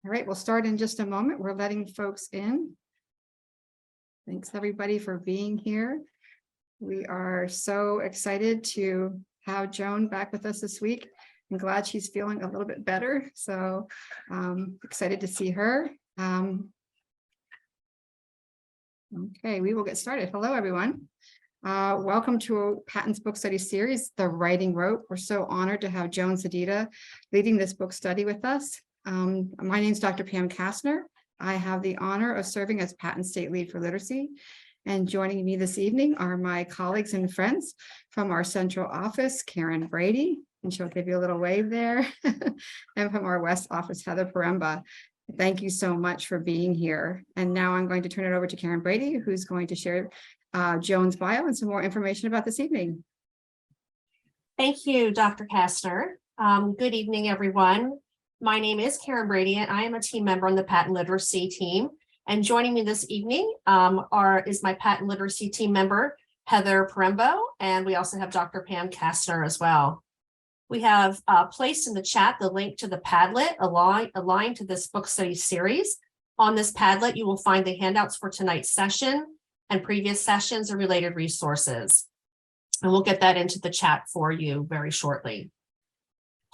All right, we'll start in just a moment. We're letting folks in. Thanks everybody for being here. We are so excited to have Joan back with us this week. I'm glad she's feeling a little bit better. So excited to see her. Okay, we will get started. Hello, everyone. Welcome to Patton's book study series, The Writing Rope. We're so honored to have Joan Sedita leading this book study with us. My name is Dr. Pam Kastner. I have the honor of serving as Patton State Lead for Literacy. And joining me this evening are my colleagues and friends from our central office, Karen Brady, and she'll give you a little wave there, and from our West office, Heather Paremba. Thank you so much for being here. And now I'm going to turn it over to Karen Brady, who's going to share Joan's bio and some more information about this evening. Thank you, Dr. Kastner. Good evening, everyone. My name is Karen Brady, and I am a team member on the Patton Literacy team. And joining me this evening is my Patton Literacy team member, Heather Paremba, and we also have Dr. Pam Kastner as well. We have placed in the chat the link to the Padlet aligned to this book study series. On this Padlet, you will find the handouts for tonight's session and previous sessions and related resources. And we'll get that into the chat for you very shortly.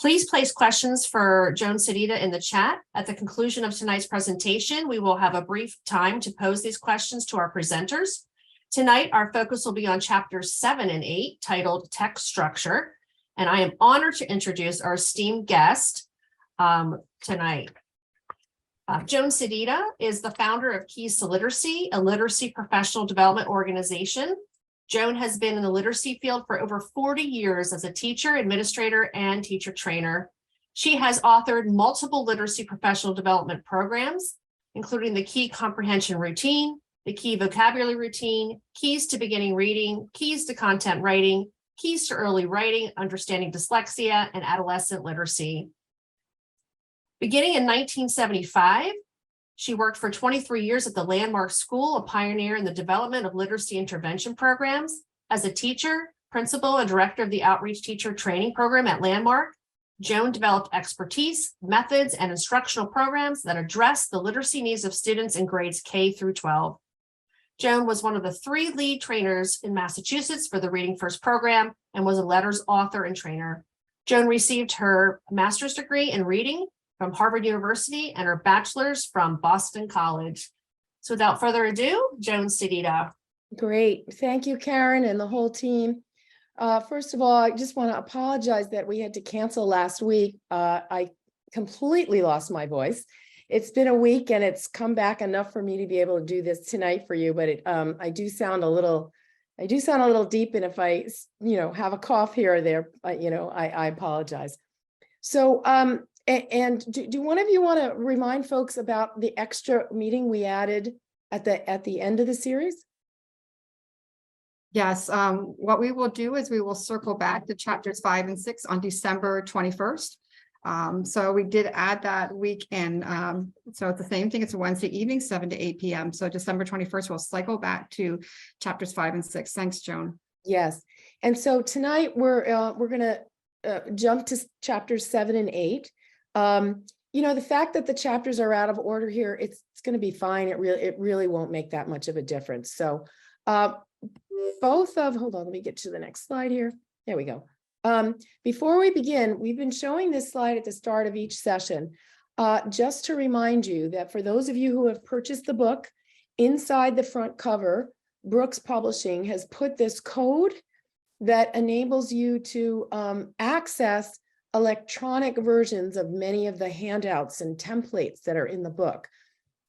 Please place questions for Joan Sedita in the chat. At the conclusion of tonight's presentation, we will have a brief time to pose these questions to our presenters. Tonight, our focus will be on chapters 7 and 8, titled Text Structure. And I am honored to introduce our esteemed guest tonight. Joan Sedita is the founder of Keys to Literacy, a literacy professional development organization. Joan has been in the literacy field for over 40 years as a teacher, administrator, and teacher trainer. She has authored multiple literacy professional development programs, including the Key Comprehension Routine, the Key Vocabulary Routine, Keys to Beginning Reading, Keys to Content Writing, Keys to Early Writing, Understanding Dyslexia, and Adolescent Literacy. Beginning in 1975, she worked for 23 years at the Landmark School, a pioneer in the development of literacy intervention programs. As a teacher, principal, and director of the Outreach Teacher Training Program at Landmark, Joan developed expertise, methods, and instructional programs that address the literacy needs of students in grades K through 12. Joan was one of the 3 lead trainers in Massachusetts for the Reading First program and was a letters author and trainer. Joan received her master's degree in reading from Harvard University and her bachelor's from Boston College. So without further ado, Joan Sedita. Great. Thank you, Karen, and the whole team. First of all, I just want to apologize that we had to cancel last week. I completely lost my voice. It's been a week and it's come back enough for me to be able to do this tonight for you, but I do sound a little deep, and if I, have a cough here or there, I apologize. So, and do one of you want to remind folks about the extra meeting we added at the end of the series? Yes, what we will do is we will circle back to chapters 5 and 6 on December 21st. So we did add that week in. So it's the same thing. It's a Wednesday evening, 7 to 8 p.m. So December 21st, we'll cycle back to chapters 5 and 6. Thanks, Joan. Yes. And so tonight we're going to jump to chapters 7 and 8. The fact that the chapters are out of order here, it's going to be fine. It really won't make that much of a difference. So hold on, let me get to the next slide here. There we go. Before we begin, we've been showing this slide at the start of each session, just to remind you that for those of you who have purchased the book, inside the front cover, Brooks Publishing has put this code that enables you to access electronic versions of many of the handouts and templates that are in the book.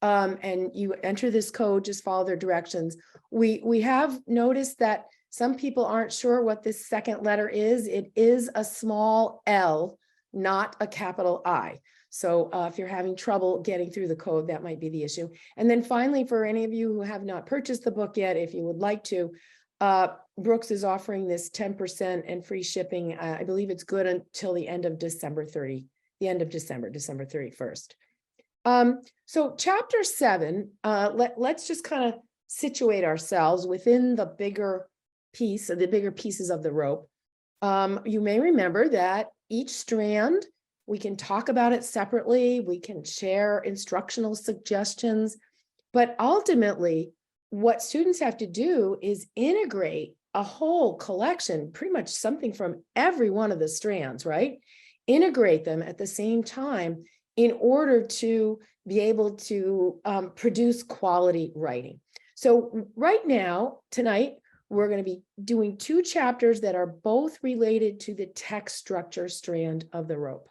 And you enter this code, just follow their directions. We have noticed that some people aren't sure what this second letter is. It is a small L, not a capital I. So if you're having trouble getting through the code, that might be the issue. And then finally, for any of you who have not purchased the book yet, if you would like to, Brooks is offering this 10% and free shipping. I believe it's good until the end of December 31st. So chapter 7, let's just kind of situate ourselves within the bigger pieces of the rope. You may remember that each strand We can talk about it separately. We can share instructional suggestions. But ultimately, what students have to do is integrate a whole collection, pretty much something from every one of the strands, right? Integrate them at the same time in order to be able to produce quality writing. So right now, tonight, we're going to be doing 2 chapters that are both related to the text structure strand of the rope.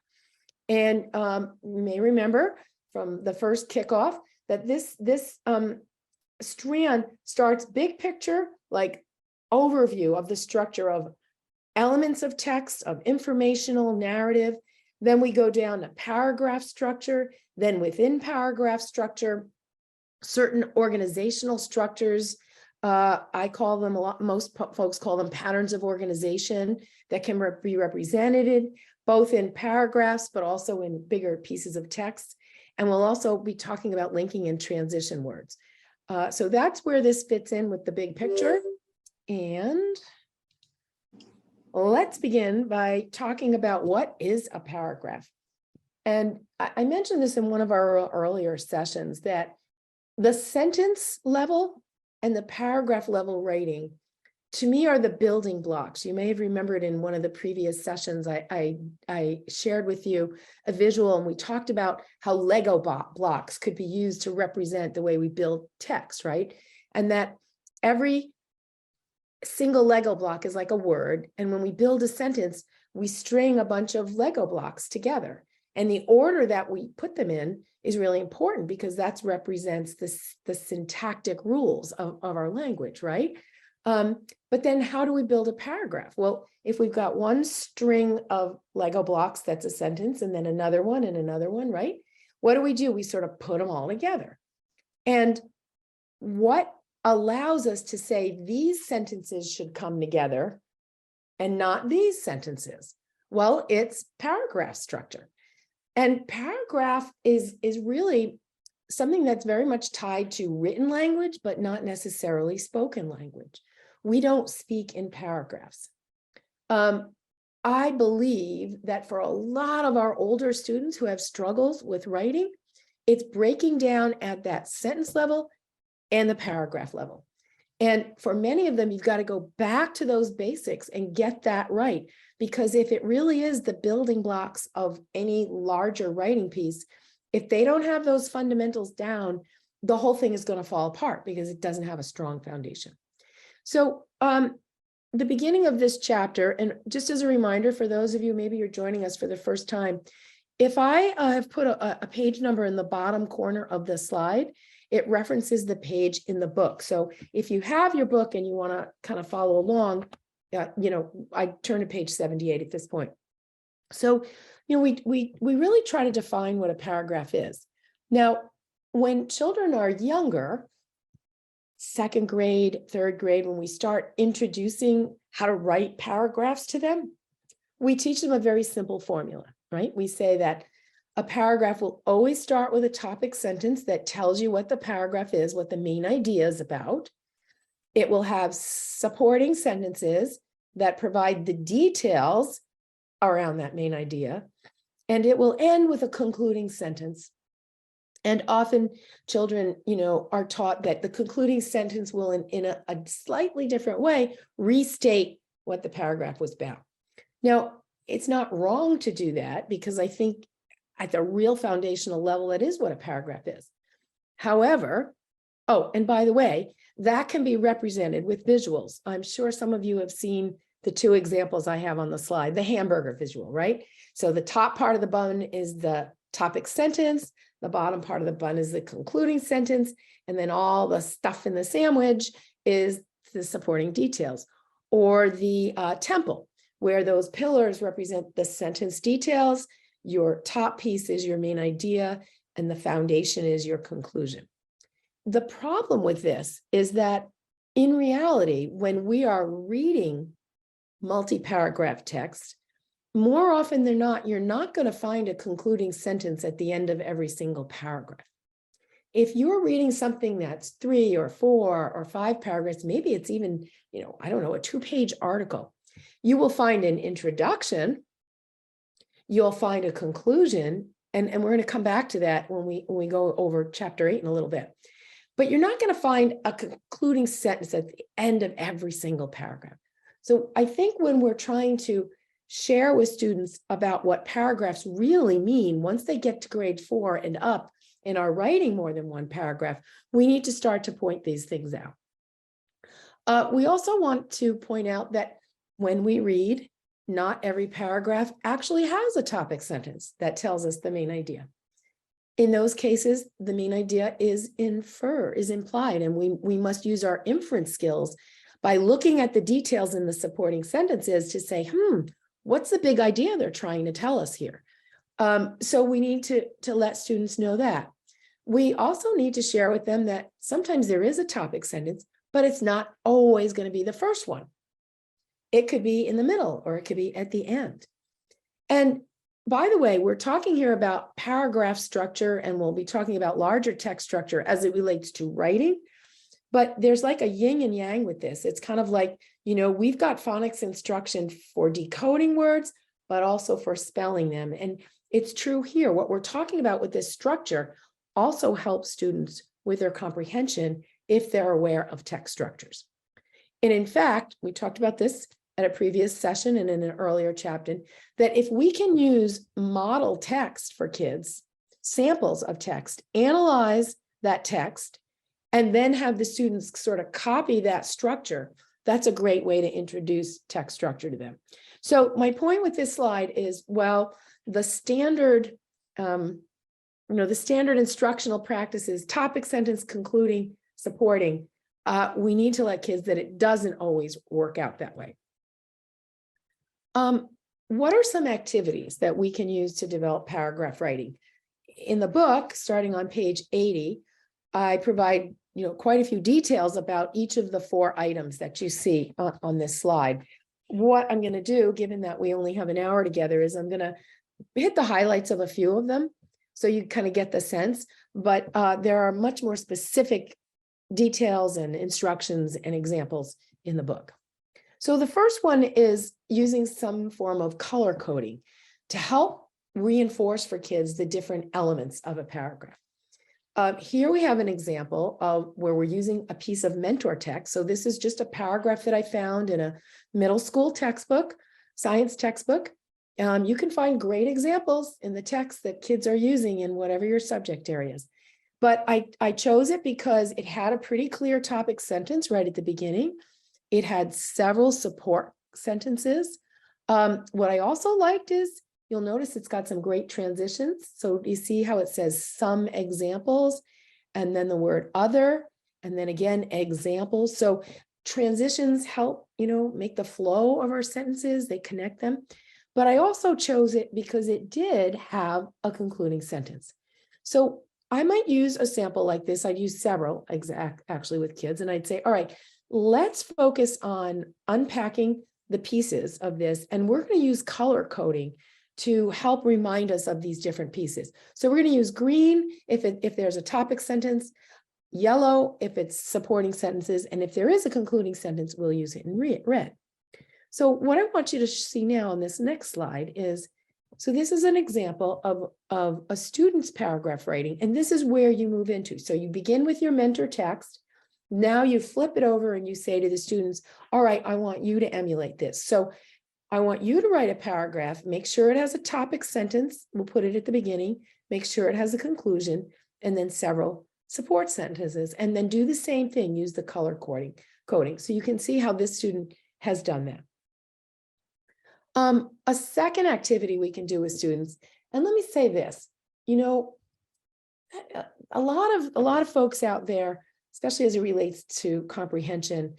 And you may remember from the first kickoff that this strand starts big picture, like overview of the structure of elements of text, of informational narrative. Then we go down to paragraph structure. Then within paragraph structure, certain organizational structures. I call them most folks call them patterns of organization that can be represented both in paragraphs, but also in bigger pieces of text. And we'll also be talking about linking and transition words. So that's where this fits in with the big picture. And let's begin by talking about what is a paragraph. And I mentioned this in one of our earlier sessions that the sentence level and the paragraph level writing, to me, are the building blocks. You may have remembered in one of the previous sessions, I shared with you a visual, and we talked about how Lego blocks could be used to represent the way we build text, right? And that every single Lego block is like a word. And when we build a sentence, we string a bunch of Lego blocks together. And the order that we put them in is really important because that represents the syntactic rules of our language, right? But then how do we build a paragraph? Well, if we've got one string of Lego blocks, that's a sentence, and then another one and another one, right? What do? We sort of put them all together. And what allows us to say these sentences should come together and not these sentences? Well, it's paragraph structure. And paragraph is really something that's very much tied to written language, but not necessarily spoken language. We don't speak in paragraphs. I believe that for a lot of our older students who have struggles with writing, it's breaking down at that sentence level and the paragraph level. And for many of them, you've got to go back to those basics and get that right. Because if it really is the building blocks of any larger writing piece, if they don't have those fundamentals down, the whole thing is going to fall apart because it doesn't have a strong foundation. So the beginning of this chapter, and just as a reminder for those of you, maybe you're joining us for the first time, if I have put a page number in the bottom corner of the slide, it references the page in the book. So if you have your book and you want to kind of follow along, I turn to page 78 at this point. So, we really try to define what a paragraph is. Now, when children are younger, 2nd grade, 3rd grade, when we start introducing how to write paragraphs to them, we teach them a very simple formula, right? We say that a paragraph will always start with a topic sentence that tells you what the paragraph is, what the main idea is about. It will have supporting sentences that provide the details around that main idea. And it will end with a concluding sentence. And often children, are taught that the concluding sentence will, in a slightly different way, restate what the paragraph was about. Now, it's not wrong to do that because I think at the real foundational level, it is what a paragraph is. However, and by the way, that can be represented with visuals. I'm sure some of you have seen the 2 examples I have on the slide, the hamburger visual, right? So the top part of the bun is the topic sentence, the bottom part of the bun is the concluding sentence, and then all the stuff in the sandwich is the supporting details. Or the temple, where those pillars represent the sentence details, your top piece is your main idea, and the foundation is your conclusion. The problem with this is that in reality, when we are reading multi-paragraph text, more often than not, you're not going to find a concluding sentence at the end of every single paragraph. If you're reading something that's 3 or 4 or 5 paragraphs, maybe it's even, a 2-page article, you will find an introduction you'll find a conclusion, and we're going to come back to that when we go over chapter 8 in a little bit. But you're not going to find a concluding sentence at the end of every single paragraph. So I think when we're trying to share with students about what paragraphs really mean, once they get to grade 4 and up and are writing more than one paragraph, we need to start to point these things out. We also want to point out that when we read, not every paragraph actually has a topic sentence that tells us the main idea. In those cases, the main idea is implied, and we must use our inference skills by looking at the details in the supporting sentences to say, what's the big idea they're trying to tell us here? So we need to let students know that. We also need to share with them that sometimes there is a topic sentence, but it's not always going to be the first one. It could be in the middle, or it could be at the end. And by the way, we're talking here about paragraph structure, and we'll be talking about larger text structure as it relates to writing. But there's like a yin and yang with this. It's kind of like, we've got phonics instruction for decoding words, but also for spelling them. And it's true here. What we're talking about with this structure also helps students with their comprehension if they're aware of text structures. And in fact, we talked about this at a previous session and in an earlier chapter, that if we can use model text for kids, samples of text, analyze that text, and then have the students sort of copy that structure, that's a great way to introduce text structure to them. So my point with this slide is, well, the standard, the standard instructional practices, topic sentence, concluding, supporting, we need to let kids that it doesn't always work out that way. What are some activities that we can use to develop paragraph writing? In the book, starting on page 80, I provide quite a few details about each of the 4 items that you see on this slide. What I'm going to do, given that we only have an hour together, is I'm going to hit the highlights of a few of them so you kind of get the sense, but there are much more specific details and instructions and examples in the book. So the first one is using some form of color coding to help reinforce for kids the different elements of a paragraph. Here we have an example of where we're using a piece of mentor text. So this is just a paragraph that I found in a middle school textbook, science textbook. You can find great examples in the text that kids are using in whatever your subject area is. But I chose it because it had a pretty clear topic sentence right at the beginning. It had several support sentences. What I also liked is, you'll notice it's got some great transitions. So you see how it says some examples, and then the word other, and then again, examples. So transitions help, make the flow of our sentences, they connect them. But I also chose it because it did have a concluding sentence. So I might use a sample like this. I'd use several actually with kids, and I'd say, all right, let's focus on unpacking the pieces of this, and we're going to use color coding to help remind us of these different pieces. So we're going to use green if there's a topic sentence, yellow if it's supporting sentences, and if there is a concluding sentence, we'll use it in red. So what I want you to see now on this next slide is, so this is an example of a student's paragraph writing, and this is where you move into. So you begin with your mentor text. Now you flip it over and you say to the students, all right, I want you to emulate this. So I want you to write a paragraph, make sure it has a topic sentence, we'll put it at the beginning, make sure it has a conclusion, and then several support sentences, and then do the same thing, use the color coding. So you can see how this student has done that. A second activity we can do with students, and let me say this, a lot of folks out there, especially as it relates to comprehension,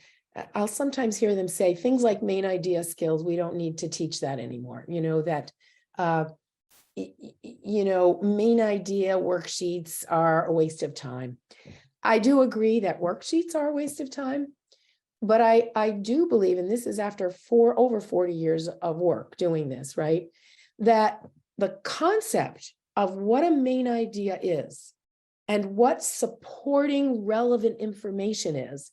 I'll sometimes hear them say things like main idea skills, we don't need to teach that anymore. That main idea worksheets are a waste of time. I do agree that worksheets are a waste of time, but I do believe, and this is after over 40 years of work doing this, right, that the concept of what a main idea is and what supporting relevant information is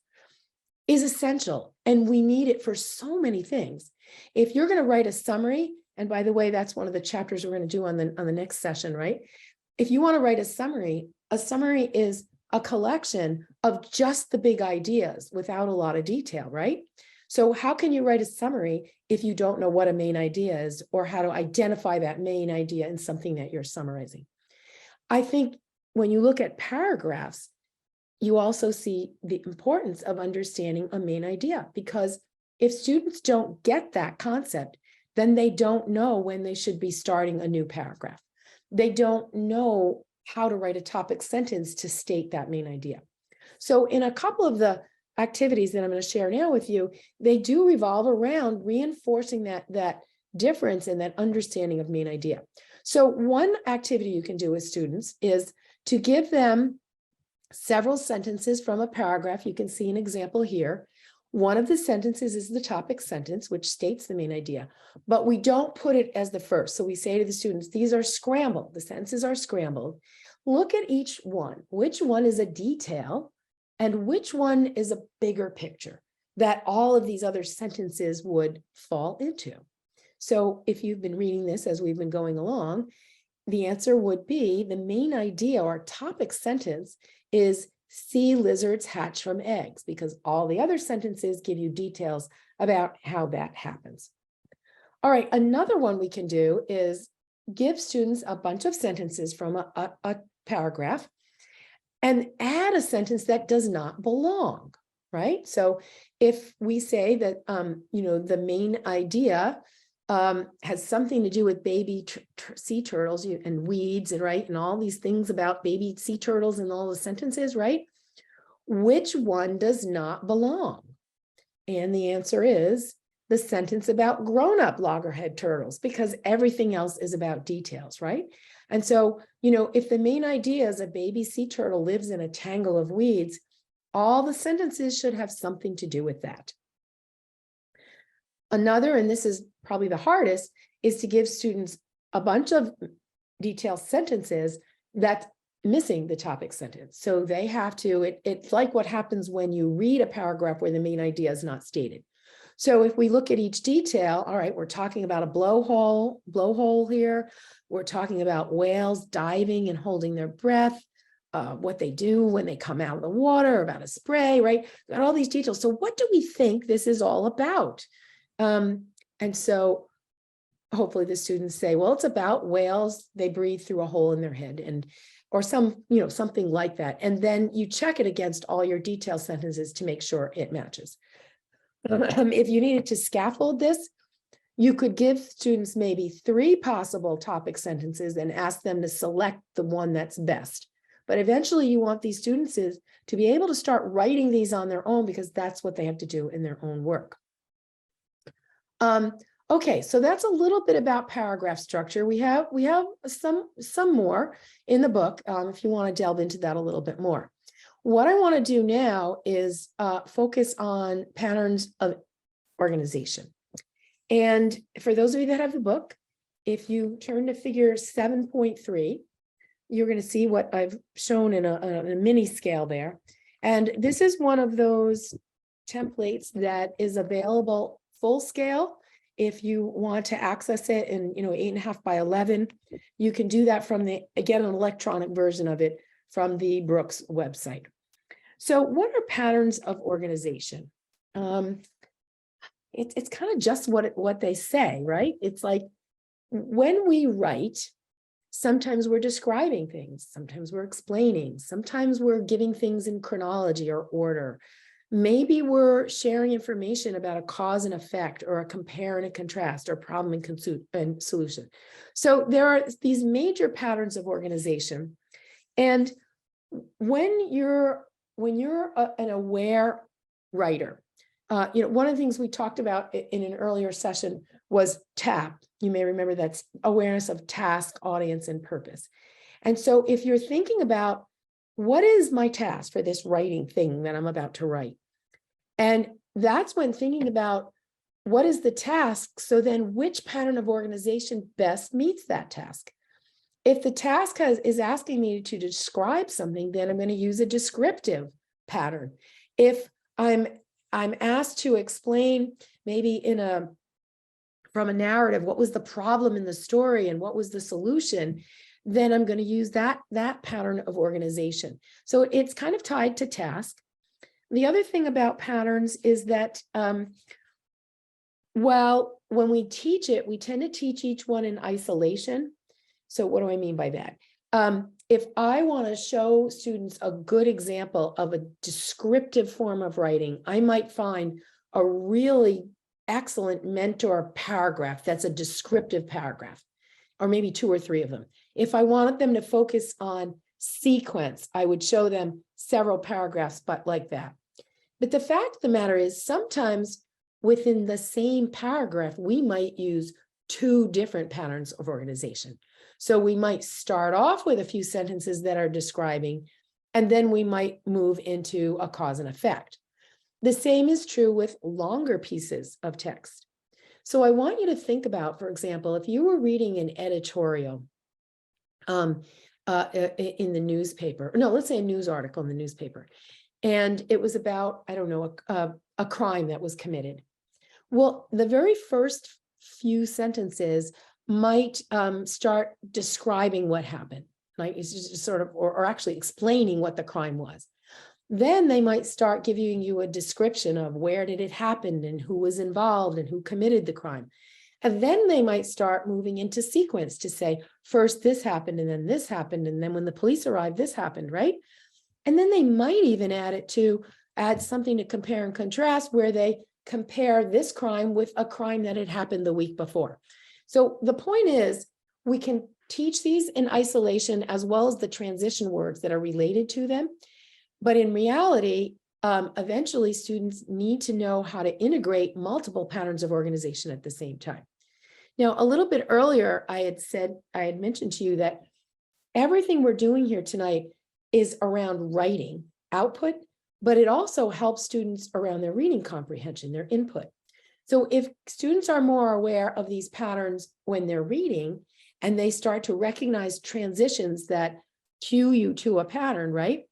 essential, and we need it for so many things. If you're going to write a summary and by the way, that's one of the chapters we're going to do on the next session, right? If you want to write a summary is a collection of just the big ideas without a lot of detail, right? So how can you write a summary if you don't know what a main idea is or how to identify that main idea in something that you're summarizing? I think when you look at paragraphs, you also see the importance of understanding a main idea, because if students don't get that concept, then they don't know when they should be starting a new paragraph. They don't know how to write a topic sentence to state that main idea. So in a couple of the activities that I'm going to share now with you, they do revolve around reinforcing that difference and that understanding of main idea. So one activity you can do with students is to give them several sentences from a paragraph. You can see an example here. One of the sentences is the topic sentence, which states the main idea, but we don't put it as the first. So we say to the students, these are scrambled. The sentences are scrambled. Look at each one. Which one is a detail and which one is a bigger picture that all of these other sentences would fall into? So if you've been reading this as we've been going along, the answer would be the main idea or topic sentence is sea lizards hatch from eggs, because all the other sentences give you details about how that happens. All right, another one we can do is give students a bunch of sentences from a paragraph and add a sentence that does not belong, right? So if we say that, the main idea has something to do with baby sea turtles and weeds and all these things about baby sea turtles and all the sentences, right? Which one does not belong? And the answer is the sentence about grown-up loggerhead turtles, because everything else is about details, right? And so, if the main idea is a baby sea turtle lives in a tangle of weeds, all the sentences should have something to do with that. Another, and this is probably the hardest, is to give students a bunch of detailed sentences that's missing the topic sentence. So they have to, it's like what happens when you read a paragraph where the main idea is not stated. So if we look at each detail, all right, we're talking about a blowhole here. We're talking about whales diving and holding their breath, what they do when they come out of the water, about a spray, right? Got all these details. So what do we think this is all about? And so hopefully the students say, well, it's about whales. They breathe through a hole in their head or something like that. And then you check it against all your detailed sentences to make sure it matches. If you needed to scaffold this, you could give students maybe 3 possible topic sentences and ask them to select the one that's best. But eventually you want these students to be able to start writing these on their own, because that's what they have to do in their own work. Okay, so that's a little bit about paragraph structure. We have some more in the book if you want to delve into that a little bit more. What I want to do now is focus on patterns of organization. And for those of you that have the book, if you turn to figure 7.3, you're going to see what I've shown in a mini scale there. And this is one of those templates that is available full scale. If you want to access it in 8.5 by 11, you can do that from an electronic version of it from the Brooks website. So what are patterns of organization? It's kind of just what they say, right? It's like when we write, sometimes we're describing things, sometimes we're explaining, sometimes we're giving things in chronology or order. Maybe we're sharing information about a cause and effect, or a compare and a contrast, or problem and solution. So there are these major patterns of organization. And when you're an aware writer, one of the things we talked about in an earlier session was TAP. You may remember that's awareness of task, audience, and purpose. And so if you're thinking about what is my task for this writing thing that I'm about to write, and that's when thinking about what is the task, so then which pattern of organization best meets that task. If the task is asking me to describe something, then I'm going to use a descriptive pattern. If I'm asked to explain, maybe from a narrative, what was the problem in the story and what was the solution, then I'm going to use that pattern of organization. So it's kind of tied to task. The other thing about patterns is that, well, when we teach it, we tend to teach each one in isolation. So what do I mean by that? If I want to show students a good example of a descriptive form of writing, I might find a really excellent mentor paragraph that's a descriptive paragraph, or maybe 2 or 3 of them. If I wanted them to focus on sequence, I would show them several paragraphs, but like that. But the fact of the matter is, sometimes within the same paragraph, we might use 2 different patterns of organization. So we might start off with a few sentences that are describing, and then we might move into a cause and effect. The same is true with longer pieces of text. So I want you to think about, for example, if you were reading an editorial in the newspaper, no, let's say a news article in the newspaper, and it was about, I don't know, a crime that was committed. Well, the very first few sentences might start describing what happened, right? It's just sort of, or actually explaining what the crime was. Then they might start giving you a description of where did it happen and who was involved and who committed the crime. And then they might start moving into sequence to say, first this happened, and then this happened, and then when the police arrived, this happened, right? And then they might even add something to compare and contrast, where they compare this crime with a crime that had happened the week before. So the point is, we can teach these in isolation as well as the transition words that are related to them. But in reality, eventually students need to know how to integrate multiple patterns of organization at the same time. Now, a little bit earlier, I had mentioned to you that everything we're doing here tonight is around writing output, but it also helps students around their reading comprehension, their input. So if students are more aware of these patterns when they're reading, and they start to recognize transitions that cue you to a pattern, right?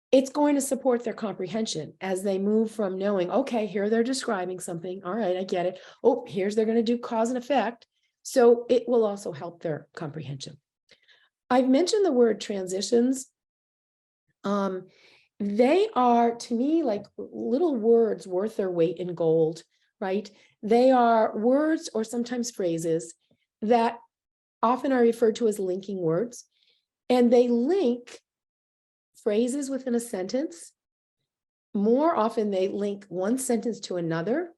It's going to support their comprehension as they move from knowing, okay, here they're describing something. All right, I get it. Oh, here's they're going to do cause and effect. So it will also help their comprehension. I've mentioned the word transitions. They are, to me, like little words worth their weight in gold, right? They are words or sometimes phrases that often are referred to as linking words, and they link phrases within a sentence. More often they link one sentence to another,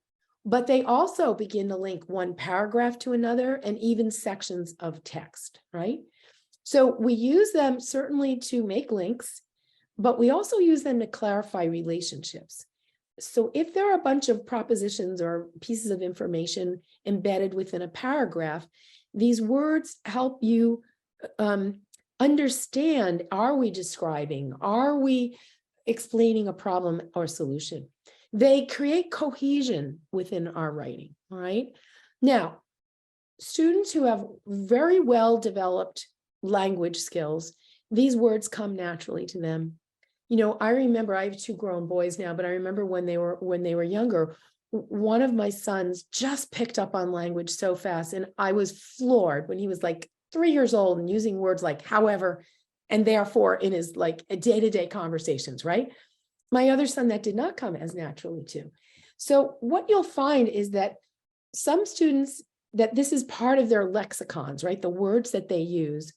but they also begin to link one paragraph to another and even sections of text, right? So we use them certainly to make links, but we also use them to clarify relationships. So if there are a bunch of propositions or pieces of information embedded within a paragraph, these words help you understand, are we describing, are we explaining a problem or solution? They create cohesion within our writing, all right? Now, students who have very well developed language skills, these words come naturally to them. You know, I remember, I have 2 grown boys now, but I remember when they were younger, one of my sons just picked up on language so fast, and I was floored when he was like 3 years old and using words like however and therefore in his like day-to-day conversations, right? My other son, that did not come as naturally to. So what you'll find is that some students, that this is part of their lexicons, right? The words that they use,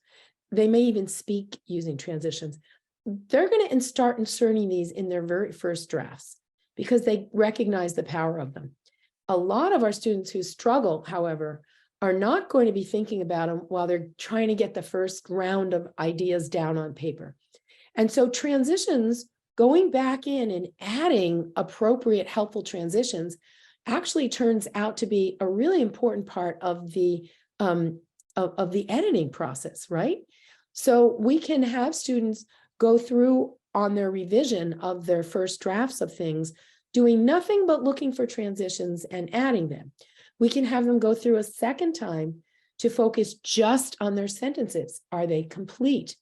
they may even speak using transitions. They're going to start inserting these in their very first drafts because they recognize the power of them. A lot of our students who struggle, however, are not going to be thinking about them while they're trying to get the first round of ideas down on paper. And so transitions, going back in and adding appropriate helpful transitions, actually turns out to be a really important part of the editing process, right? So we can have students go through on their revision of their first drafts of things, doing nothing but looking for transitions and adding them. We can have them go through a second time to focus just on their sentences. Are they complete?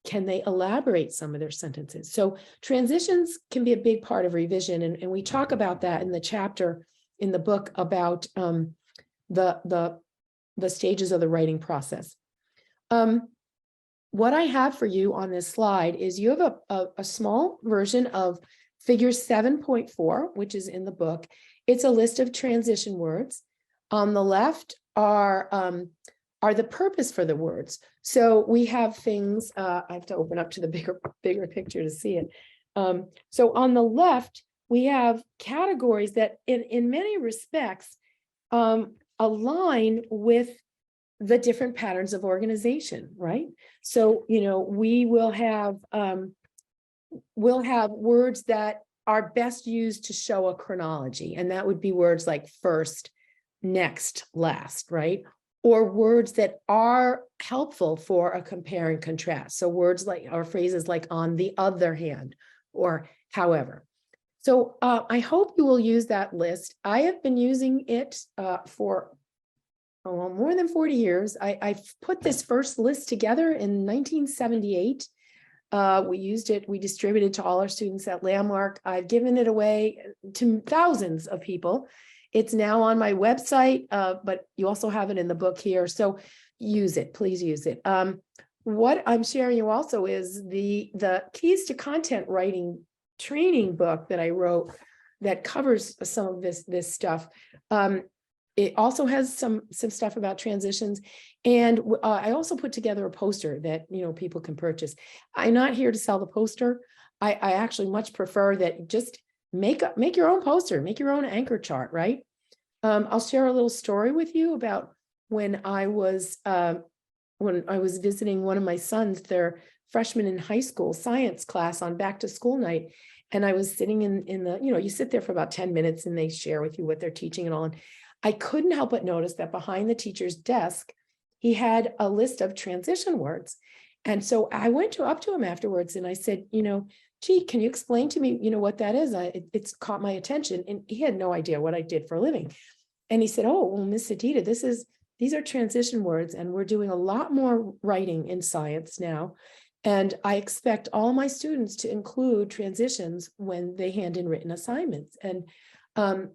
Can they elaborate some of their sentences? So transitions can be a big part of revision. And we talk about that in the chapter in the book about the stages of the writing process. What I have for you on this slide is you have a small version of figure 7.4, which is in the book. It's a list of transition words. On the left are the purpose for the words. So we have things, I have to open up to the bigger picture to see it. So on the left, we have categories that in many respects align with the different patterns of organization, right? So, we will have words that are best used to show a chronology, and that would be words like first, next, last, right? Or words that are helpful for a compare and contrast. So words like, or phrases like on the other hand, or however. So I hope you will use that list. I have been using it for more than 40 years. I put this first list together in 1978. We used it, we distributed to all our students at Landmark. I've given it away to thousands of people. It's now on my website, but you also have it in the book here. So use it, please use it. What I'm sharing you also is the Keys to Content Writing training book that I wrote that covers some of this stuff. It also has some stuff about transitions. And I also put together a poster that, people can purchase. I'm not here to sell the poster. I actually much prefer that just make your own poster, make your own anchor chart, right? I'll share a little story with you about when I was visiting one of my sons, their freshman in high school science class on back to school night. And I was sitting in the, you sit there for about 10 minutes and they share with you what they're teaching and all. And I couldn't help but notice that behind the teacher's desk, he had a list of transition words. And so I went up to him afterwards and I said, gee, can you explain to me, what that is? It's caught my attention. And he had no idea what I did for a living. And he said, oh, well, Miss Adita, these are transition words, and we're doing a lot more writing in science now. And I expect all my students to include transitions when they hand in written assignments. And,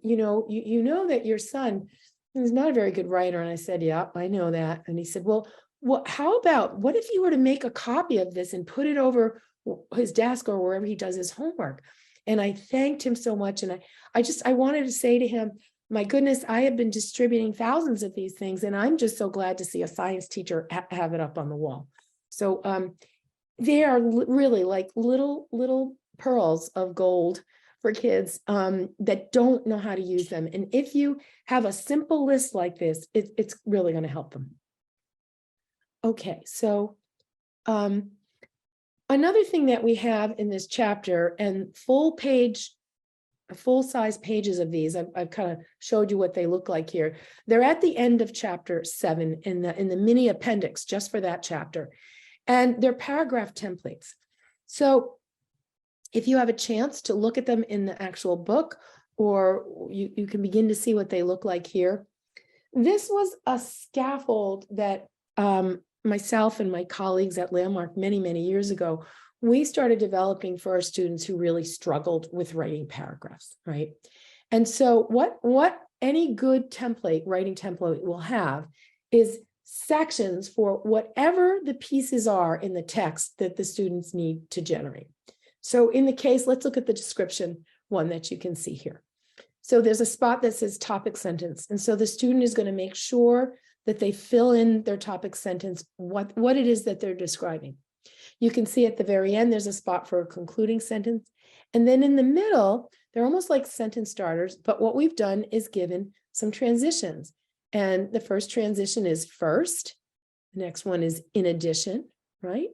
you know that your son is not a very good writer. And I said, yeah, I know that. And he said, well, how about, what if you were to make a copy of this and put it over his desk or wherever he does his homework? And I thanked him so much. And I wanted to say to him, my goodness, I have been distributing thousands of these things, and I'm just so glad to see a science teacher have it up on the wall. So they are really like little pearls of gold for kids that don't know how to use them. And if you have a simple list like this, it's really going to help them. Okay, so another thing that we have in this chapter, and full-size pages of these, I've kind of showed you what they look like here. They're at the end of chapter 7 in the mini appendix just for that chapter. And they're paragraph templates. So if you have a chance to look at them in the actual book, or you can begin to see what they look like here. This was a scaffold that myself and my colleagues at Landmark many years ago, we started developing for our students who really struggled with writing paragraphs, right? And so what any good writing template will have is sections for whatever the pieces are in the text that the students need to generate. So in the case, let's look at the description one that you can see here. So there's a spot that says topic sentence. And so the student is going to make sure that they fill in their topic sentence, what it is that they're describing. You can see at the very end, there's a spot for a concluding sentence. And then in the middle, they're almost like sentence starters, but what we've done is given some transitions. And the first transition is first. The next one is in addition, right?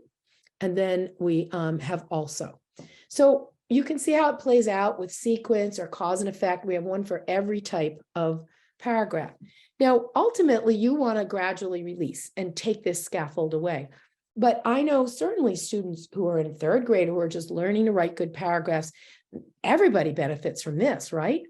And then we have also. So you can see how it plays out with sequence or cause and effect. We have one for every type of paragraph. Now, ultimately, you want to gradually release and take this scaffold away. But I know certainly students who are in 3rd grade who are just learning to write good paragraphs, everybody benefits from this, right?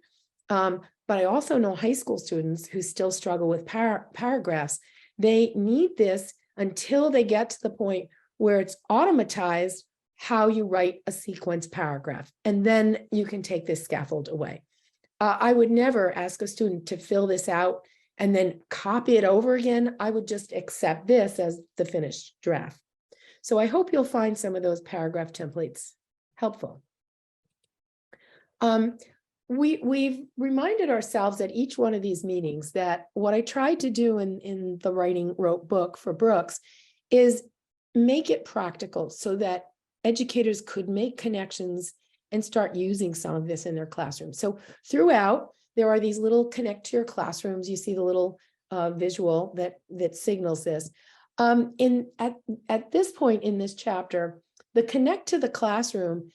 But I also know high school students who still struggle with paragraphs. They need this until they get to the point where it's automatized how you write a sequence paragraph. And then you can take this scaffold away. I would never ask a student to fill this out and then copy it over again, I would just accept this as the finished draft. So I hope you'll find some of those paragraph templates helpful. We've reminded ourselves at each one of these meetings that what I tried to do in the writing wrote book for Brooks is make it practical so that educators could make connections and start using some of this in their classroom. So throughout, there are these little connect to your classrooms. You see the little visual that signals this. At this point in this chapter, the connect to the classroom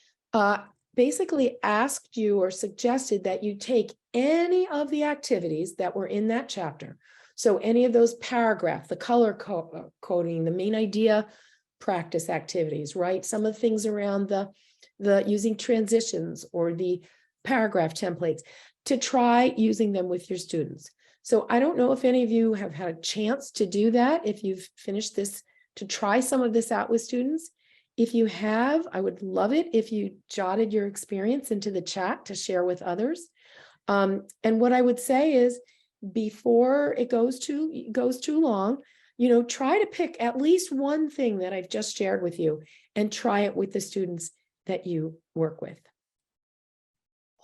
basically asked you or suggested that you take any of the activities that were in that chapter. So any of those paragraphs, the color coding, the main idea practice activities, right? Some of the things around the using transitions or the paragraph templates, to try using them with your students. So I don't know if any of you have had a chance to do that, if you've finished this, to try some of this out with students. If you have, I would love it if you jotted your experience into the chat to share with others. And what I would say is, before it goes too long, try to pick at least one thing that I've just shared with you and try it with the students that you work with.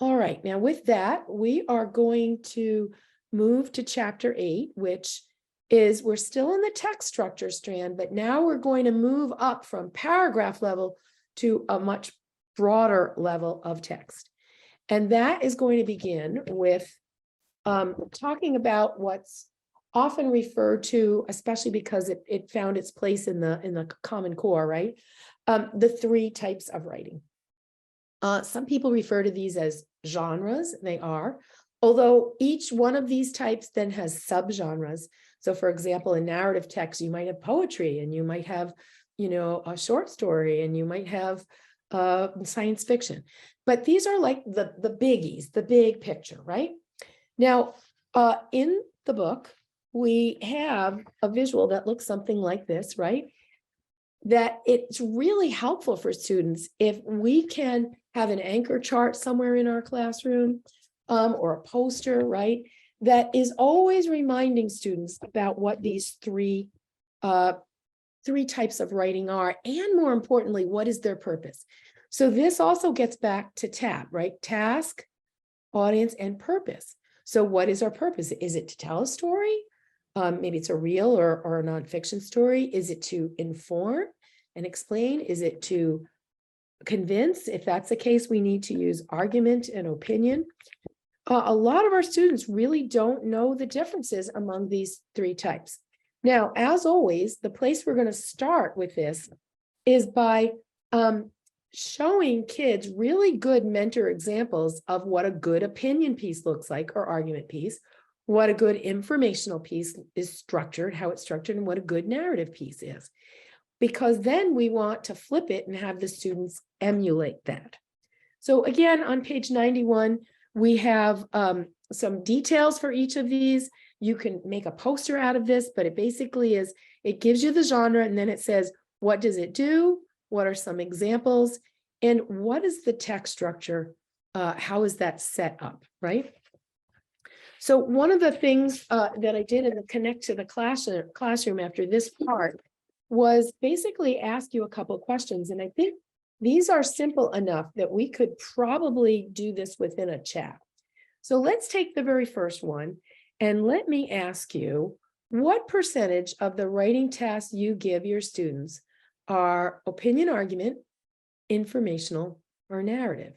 All right, now with that, we are going to move to chapter 8, which is, we're still in the text structure strand, but now we're going to move up from paragraph level to a much broader level of text. And that is going to begin with talking about what's often referred to, especially because it found its place in the Common Core, right? The 3 types of writing. Some people refer to these as genres. They are, although each one of these types then has subgenres. So for example, in narrative text, you might have poetry, and you might have, a short story, and you might have science fiction. But these are like the biggies, the big picture, right? Now, in the book, we have a visual that looks something like this, right? That it's really helpful for students if we can have an anchor chart somewhere in our classroom, or a poster, right? That is always reminding students about what these three types of writing are, and more importantly, what is their purpose. So this also gets back to TAP, right? Task, audience, and purpose. So what is our purpose? Is it to tell a story? Maybe it's a real or a nonfiction story. Is it to inform and explain? Is it to convince? If that's the case, we need to use argument and opinion. A lot of our students really don't know the differences among these 3 types. Now, as always, the place we're going to start with this is by showing kids really good mentor examples of what a good opinion piece looks like, or argument piece, what a good informational piece is structured, how it's structured, and what a good narrative piece is. Because then we want to flip it and have the students emulate that. So again, on page 91, we have some details for each of these. You can make a poster out of this, but it basically is, it gives you the genre, and then it says, what does it do? What are some examples? And what is the text structure? How is that set up, right? So one of the things that I did in the connect to the classroom after this part was basically ask you a couple of questions. And I think these are simple enough that we could probably do this within a chat. So let's take the very first one, and let me ask you, what percentage of the writing tasks you give your students are opinion, argument, informational, or narrative?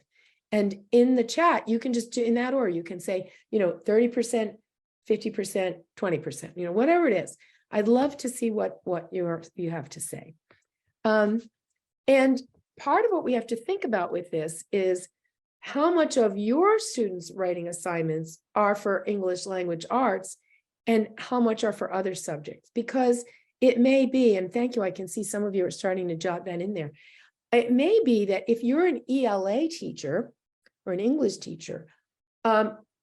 And in the chat, you can just do in that order. You can say, 30%, 50%, 20%, whatever it is. I'd love to see what you have to say. And part of what we have to think about with this is how much of your students' writing assignments are for English language arts and how much are for other subjects. Because it may be, and thank you, I can see some of you are starting to jot that in there. It may be that if you're an ELA teacher or an English teacher,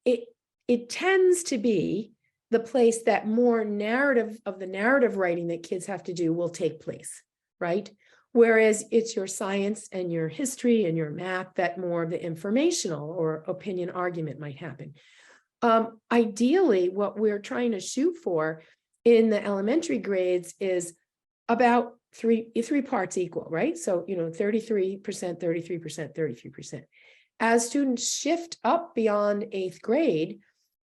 it tends to be the place that more narrative writing that kids have to do will take place, right? Whereas it's your science and your history and your math that more of the informational or opinion argument might happen. Ideally, what we're trying to shoot for in the elementary grades is about three parts equal, right? So, 33%, 33%, 33%. As students shift up beyond 8th grade,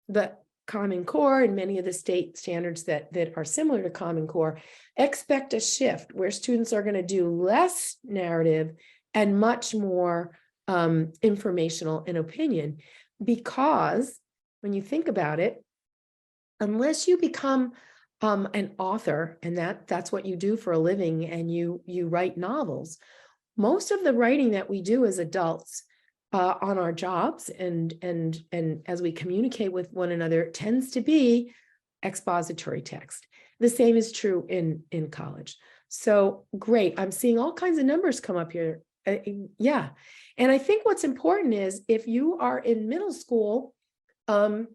the Common Core and many of the state standards that are similar to Common Core expect a shift where students are going to do less narrative and much more informational and opinion, because when you think about it, unless you become an author, and that's what you do for a living, and you write novels, most of the writing that we do as adults on our jobs and as we communicate with one another tends to be expository text. The same is true in college. So great. I'm seeing all kinds of numbers come up here. Yeah. And I think what's important is if you are in middle school, and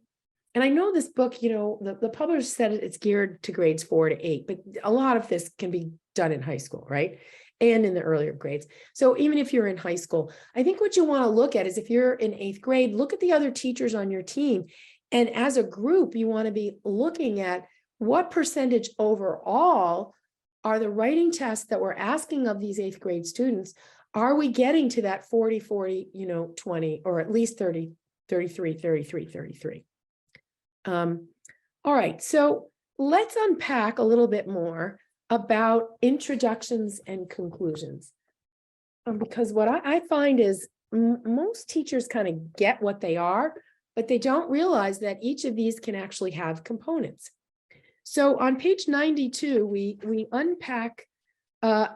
I know this book, the publisher said it's geared to grades 4 to 8, but a lot of this can be done in high school, right? And in the earlier grades. So even if you're in high school, I think what you want to look at is if you're in 8th grade, look at the other teachers on your team. And as a group, you want to be looking at what percentage overall are the writing tests that we're asking of these 8th grade students. Are we getting to that 40, 40, 20, or at least 30, 33, 33, 33? All right, so let's unpack a little bit more about introductions and conclusions. Because what I find is most teachers kind of get what they are, but they don't realize that each of these can actually have components. So on page 92, we unpack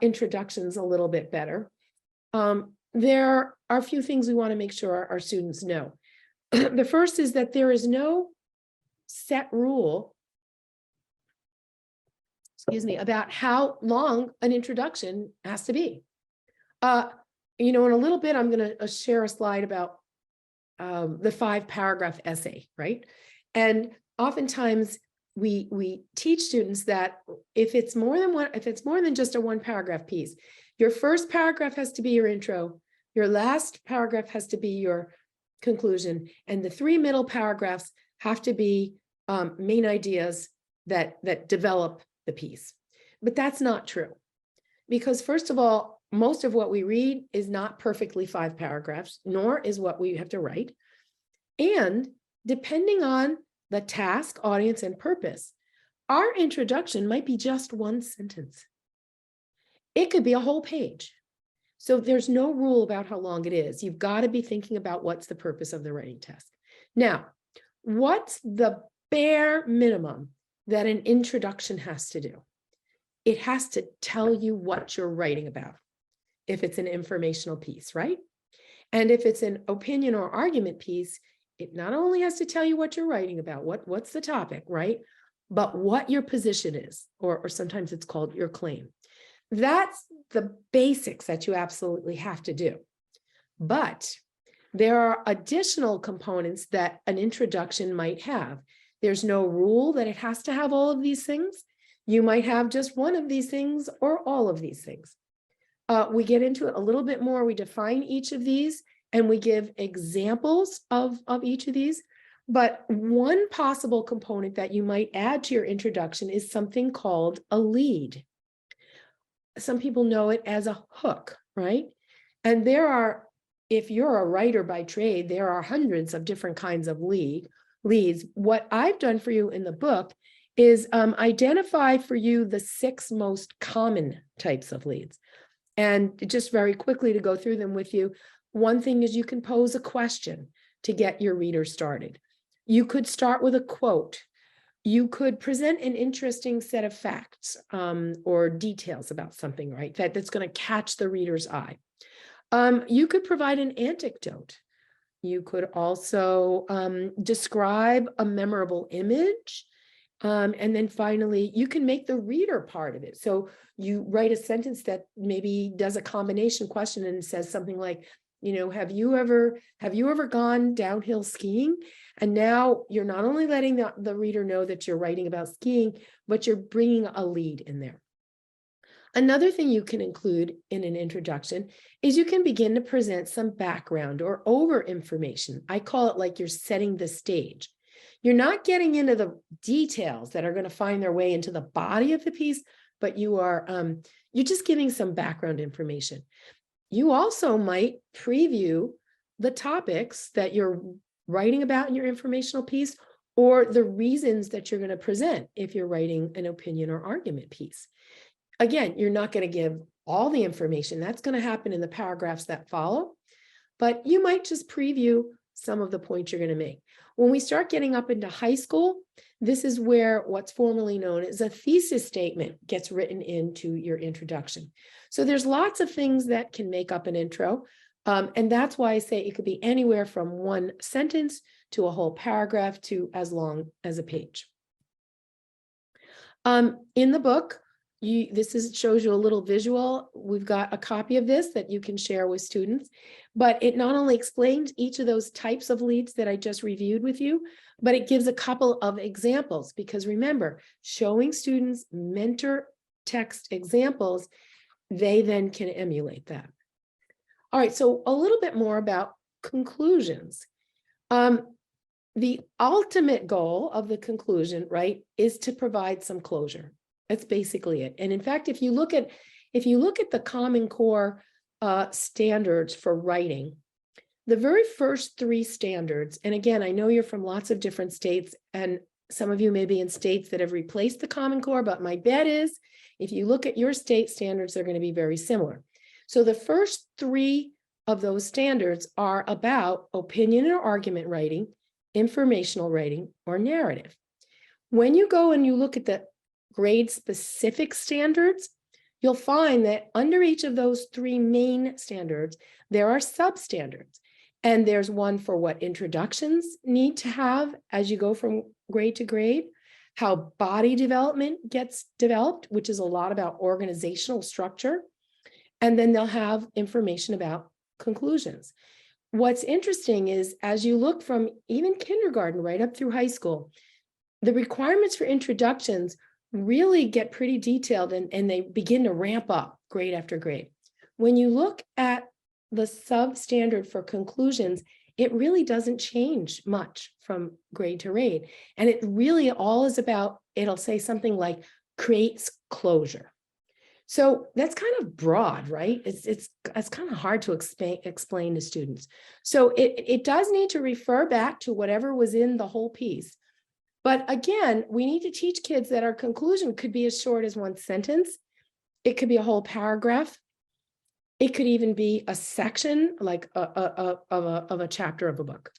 introductions a little bit better. There are a few things we want to make sure our students know. The first is that there is no set rule, about how long an introduction has to be. In a little bit, I'm going to share a slide about the 5-paragraph essay, right? And oftentimes we teach students that if it's more than just a 1-paragraph piece, your first paragraph has to be your intro, your last paragraph has to be your conclusion, and the 3 middle paragraphs have to be main ideas that develop the piece. But that's not true, because first of all, most of what we read is not perfectly 5 paragraphs, nor is what we have to write. And depending on the task, audience, and purpose, our introduction might be just 1 sentence. It could be a whole page. So there's no rule about how long it is. You've got to be thinking about what's the purpose of the writing task. Now, what's the bare minimum that an introduction has to do? It has to tell you what you're writing about, if it's an informational piece, right? And if it's an opinion or argument piece, it not only has to tell you what you're writing about, what's the topic, right? But what your position is, or sometimes it's called your claim. That's the basics that you absolutely have to do. But there are additional components that an introduction might have. There's no rule that it has to have all of these things. You might have just one of these things or all of these things. We get into it a little bit more. We define each of these and we give examples of each of these. But one possible component that you might add to your introduction is something called a lead. Some people know it as a hook, right? And if you're a writer by trade, there are hundreds of different kinds of leads. What I've done for you in the book is identify for you the 6 most common types of leads. And just very quickly to go through them with you, one thing is you can pose a question to get your reader started. You could start with a quote. You could present an interesting set of facts or details about something, right? That's going to catch the reader's eye. You could provide an anecdote. You could also describe a memorable image. And then finally, you can make the reader part of it. So you write a sentence that maybe does a combination question and says something like, have you ever gone downhill skiing? And now you're not only letting the reader know that you're writing about skiing, but you're bringing a lead in there. Another thing you can include in an introduction is you can begin to present some background or over information. I call it like you're setting the stage. You're not getting into the details that are going to find their way into the body of the piece, but you're just giving some background information. You also might preview the topics that you're writing about in your informational piece, or the reasons that you're going to present if you're writing an opinion or argument piece. Again, you're not going to give all the information. That's going to happen in the paragraphs that follow, but you might just preview some of the points you're going to make. When we start getting up into high school, this is where what's formerly known as a thesis statement gets written into your introduction. So there's lots of things that can make up an intro. And that's why I say it could be anywhere from one sentence to a whole paragraph to as long as a page. In the book, shows you a little visual. We've got a copy of this that you can share with students, but it not only explains each of those types of leads that I just reviewed with you, but it gives a couple of examples, because remember, showing students mentor text examples, they then can emulate that. All right, so a little bit more about conclusions. The ultimate goal of the conclusion, right, is to provide some closure. That's basically it. And in fact, if you look at the Common Core standards for writing, the very first 3 standards, and again, I know you're from lots of different states, and some of you may be in states that have replaced the Common Core, but my bet is if you look at your state standards, they're going to be very similar. So the first 3 of those standards are about opinion or argument writing, informational writing, or narrative. When you go and you look at the grade-specific standards, you'll find that under each of those 3 main standards, there are substandards. And there's one for what introductions need to have as you go from grade to grade, how body development gets developed, which is a lot about organizational structure. And then they'll have information about conclusions. What's interesting is as you look from even kindergarten right up through high school, the requirements for introductions really get pretty detailed and they begin to ramp up grade after grade. When you look at the substandard for conclusions, it really doesn't change much from grade to grade. And it really all is about, it'll say something like creates closure. So that's kind of broad, right? It's kind of hard to explain to students. So it does need to refer back to whatever was in the whole piece. But again, we need to teach kids that our conclusion could be as short as 1 sentence. It could be a whole paragraph. It could even be a section, like of a chapter of a book.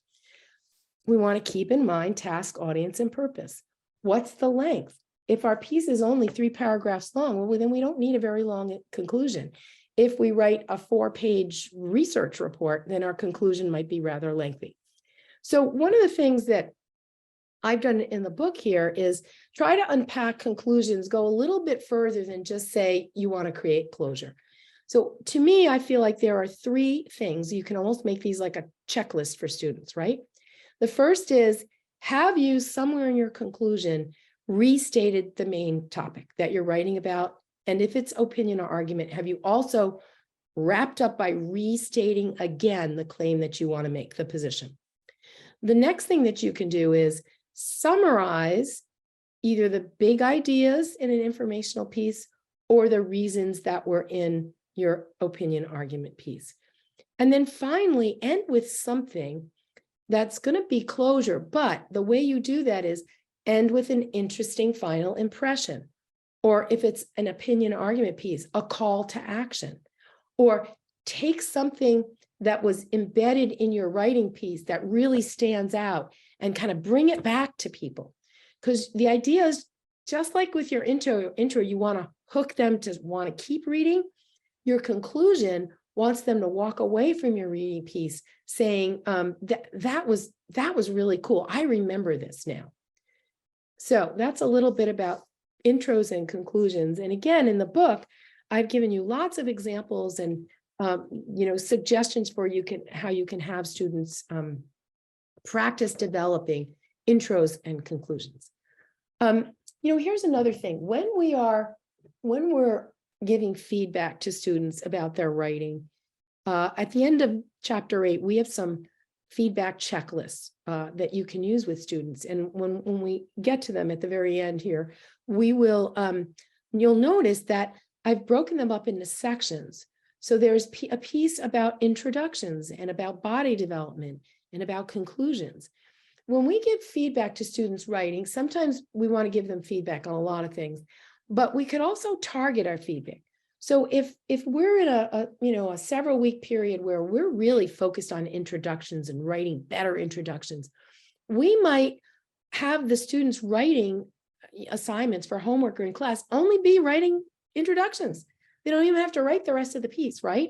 We want to keep in mind task, audience, and purpose. What's the length? If our piece is only 3 paragraphs long, well, then we don't need a very long conclusion. If we write a 4-page research report, then our conclusion might be rather lengthy. So one of the things that I've done in the book here is try to unpack conclusions, go a little bit further than just say you want to create closure. So to me, I feel like there are 3 things. You can almost make these like a checklist for students, right? The first is, have you somewhere in your conclusion restated the main topic that you're writing about? And if it's opinion or argument, have you also wrapped up by restating again the claim that you want to make, the position? The next thing that you can do is summarize either the big ideas in an informational piece or the reasons that were in your opinion argument piece. And then finally end with something that's going to be closure. But the way you do that is end with an interesting final impression. Or if it's an opinion argument piece, a call to action. Or take something that was embedded in your writing piece that really stands out and kind of bring it back to people. Because the idea is, just like with your intro, you want to hook them to want to keep reading. Your conclusion wants them to walk away from your reading piece saying, that was really cool. I remember this now. So that's a little bit about intros and conclusions. And again, in the book, I've given you lots of examples and suggestions for how you can have students practice developing intros and conclusions. Here's another thing. When we're giving feedback to students about their writing, at the end of chapter 8, we have some feedback checklists that you can use with students. And when we get to them at the very end here, we will, you'll notice that I've broken them up into sections. So there's a piece about introductions and about body development and about conclusions. When we give feedback to students writing, sometimes we want to give them feedback on a lot of things, but we could also target our feedback. So if we're in a several week period where we're really focused on introductions and writing better introductions, we might have the students writing assignments for homework or in class only be writing introductions. They don't even have to write the rest of the piece, right?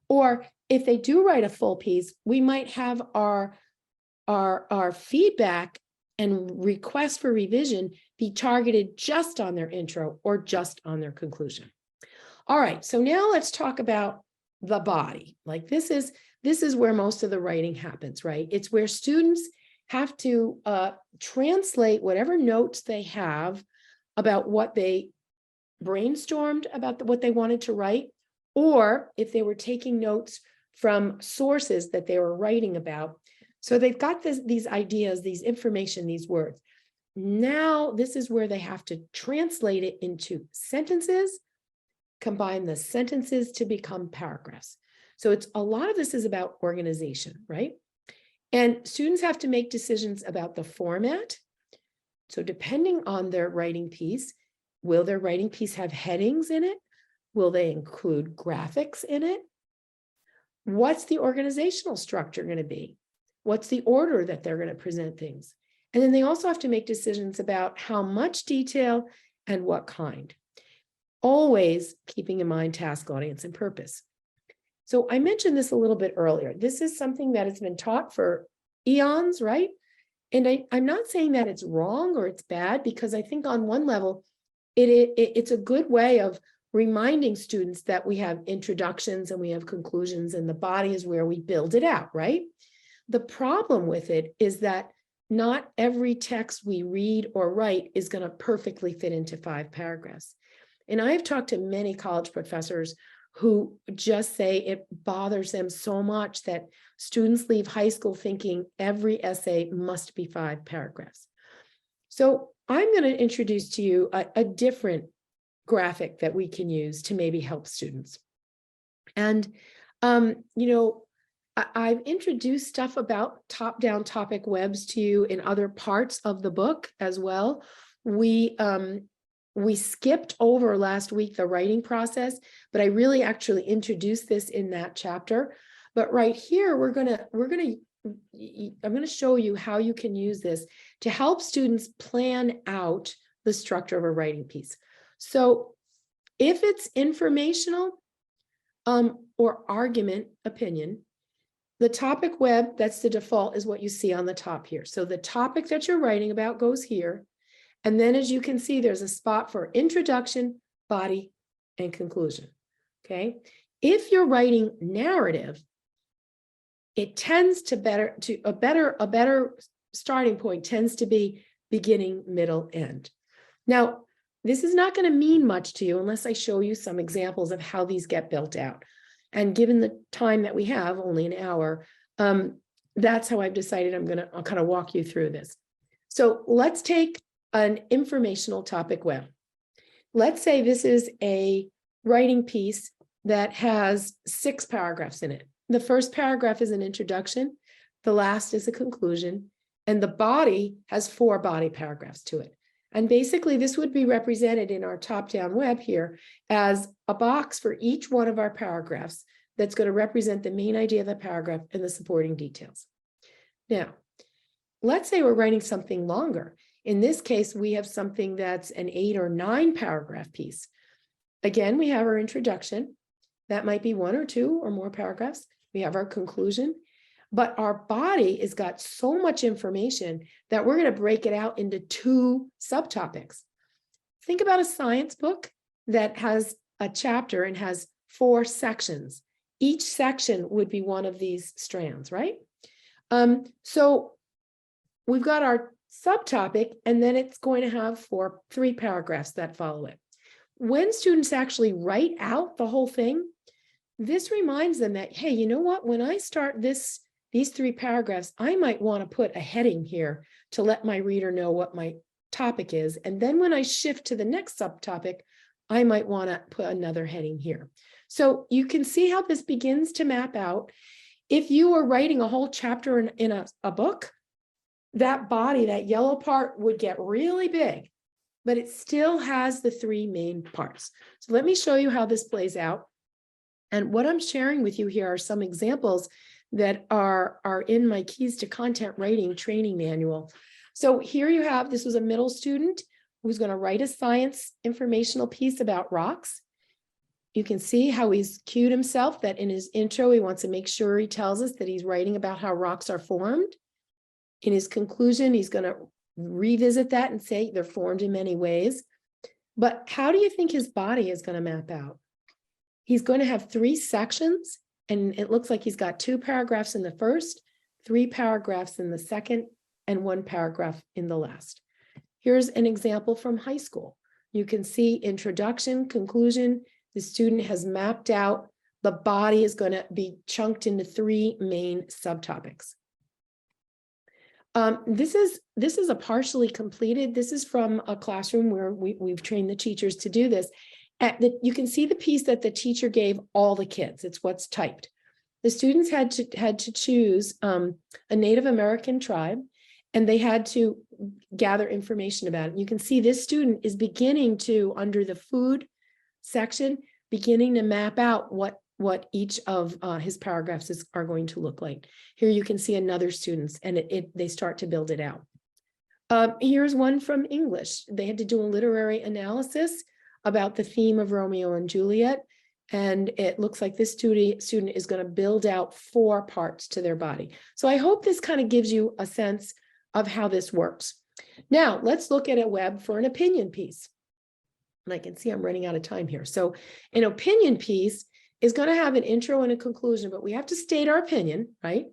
Or if they do write a full piece, we might have our feedback and request for revision be targeted just on their intro or just on their conclusion. All right, so now let's talk about the body. Like this is where most of the writing happens, right? It's where students have to translate whatever notes they have about what they brainstormed about what they wanted to write, or if they were taking notes from sources that they were writing about. So they've got these ideas, these information, these words. Now this is where they have to translate it into sentences, combine the sentences to become paragraphs. So it's a lot of this is about organization, right? And students have to make decisions about the format. So depending on their writing piece, will their writing piece have headings in it? Will they include graphics in it? What's the organizational structure going to be? What's the order that they're going to present things? And then they also have to make decisions about how much detail and what kind. Always keeping in mind task, audience, and purpose. So I mentioned this a little bit earlier. This is something that has been taught for eons, right? And I'm not saying that it's wrong or it's bad, because I think on one level, it's a good way of reminding students that we have introductions and we have conclusions, and the body is where we build it out, right? The problem with it is that not every text we read or write is going to perfectly fit into 5 paragraphs. And I've talked to many college professors who just say it bothers them so much that students leave high school thinking every essay must be 5 paragraphs. So I'm going to introduce to you a different graphic that we can use to maybe help students. And, I've introduced stuff about top-down topic webs to you in other parts of the book as well. We skipped over last week the writing process, but I really actually introduced this in that chapter. But right here, I'm going to show you how you can use this to help students plan out the structure of a writing piece. So if it's informational or argument opinion, the topic web, that's the default, is what you see on the top here. So the topic that you're writing about goes here. And then as you can see, there's a spot for introduction, body, and conclusion. Okay. If you're writing narrative, it tends to a better starting point tends to be beginning, middle, end. Now, this is not going to mean much to you unless I show you some examples of how these get built out. And given the time that we have, only an hour, that's how I've decided I'll kind of walk you through this. So let's take an informational topic web. Let's say this is a writing piece that has 6 paragraphs in it. The first paragraph is an introduction, the last is a conclusion, and the body has 4 body paragraphs to it. And basically this would be represented in our top-down web here as a box for each one of our paragraphs that's going to represent the main idea of the paragraph and the supporting details. Now, let's say we're writing something longer. In this case, we have something that's an 8 or 9 paragraph piece. Again, we have our introduction. That might be 1 or 2 or more paragraphs. We have our conclusion. But our body has got so much information that we're going to break it out into 2 subtopics. Think about a science book that has a chapter and has 4 sections. Each section would be one of these strands, right? So we've got our subtopic, and then it's going to have 3 paragraphs that follow it. When students actually write out the whole thing, this reminds them that, hey, you know what? When I start this these 3 paragraphs, I might want to put a heading here to let my reader know what my topic is. And then when I shift to the next subtopic, I might want to put another heading here. So you can see how this begins to map out. If you were writing a whole chapter in a book, that body, that yellow part would get really big, but it still has the 3 main parts. So let me show you how this plays out. And what I'm sharing with you here are some examples that are in my Keys to Content Writing training manual. So here you have, this was a middle student who's going to write a science informational piece about rocks. You can see how he's cued himself that in his intro, he wants to make sure he tells us that he's writing about how rocks are formed. In his conclusion, he's going to revisit that and say they're formed in many ways. But how do you think his body is going to map out? He's going to have 3 sections, and it looks like he's got 2 paragraphs in the first, 3 paragraphs in the second, and 1 paragraph in the last. Here's an example from high school. You can see introduction, conclusion. The student has mapped out, the body is going to be chunked into 3 main subtopics. This is a partially completed, this is from a classroom where we've trained the teachers to do this. You can see the piece that the teacher gave all the kids. It's what's typed. The students had to choose a Native American tribe, and they had to gather information about it. You can see this student is beginning to, under the food section, beginning to map out what each of his paragraphs are going to look like. Here you can see another student's, and they start to build it out. Here's one from English. They had to do a literary analysis about the theme of Romeo and Juliet, and it looks like this student is going to build out 4 parts to their body. So I hope this kind of gives you a sense of how this works. Now, let's look at a web for an opinion piece. And I can see I'm running out of time here. So an opinion piece is going to have an intro and a conclusion, but we have to state our opinion, right?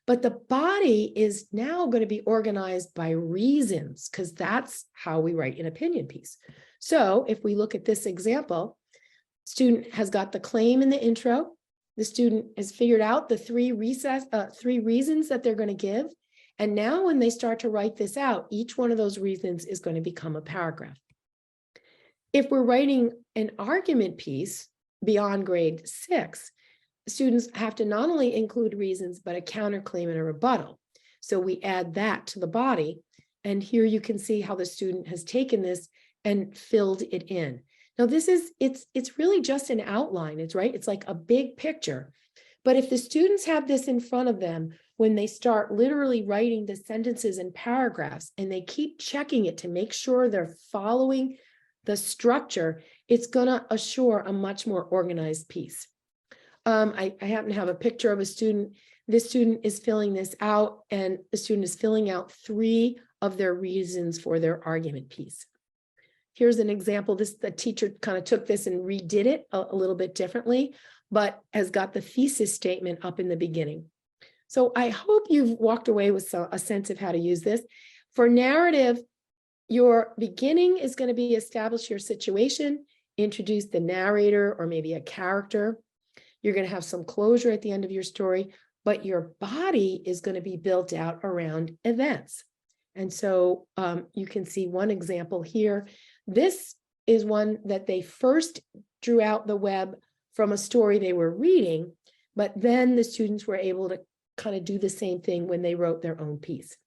But the body is now going to be organized by reasons, because that's how we write an opinion piece. So if we look at this example, student has got the claim in the intro. The student has figured out the 3 reasons that they're going to give. And now when they start to write this out, each one of those reasons is going to become a paragraph. If we're writing an argument piece beyond grade 6, students have to not only include reasons, but a counterclaim and a rebuttal. So we add that to the body. And here you can see how the student has taken this and filled it in. Now it's really just an outline. It's right. It's like a big picture. But if the students have this in front of them, when they start literally writing the sentences and paragraphs, and they keep checking it to make sure they're following the structure, it's going to assure a much more organized piece. I happen to have a picture of a student. This student is filling this out, and the student is filling out 3 of their reasons for their argument piece. Here's an example. The teacher kind of took this and redid it a little bit differently, but has got the thesis statement up in the beginning. So I hope you've walked away with a sense of how to use this. For narrative, your beginning is going to be establish your situation, introduce the narrator or maybe a character. You're going to have some closure at the end of your story, but your body is going to be built out around events. And so you can see one example here. This is one that they first drew out the web from a story they were reading, but then the students were able to kind of do the same thing when they wrote their own piece.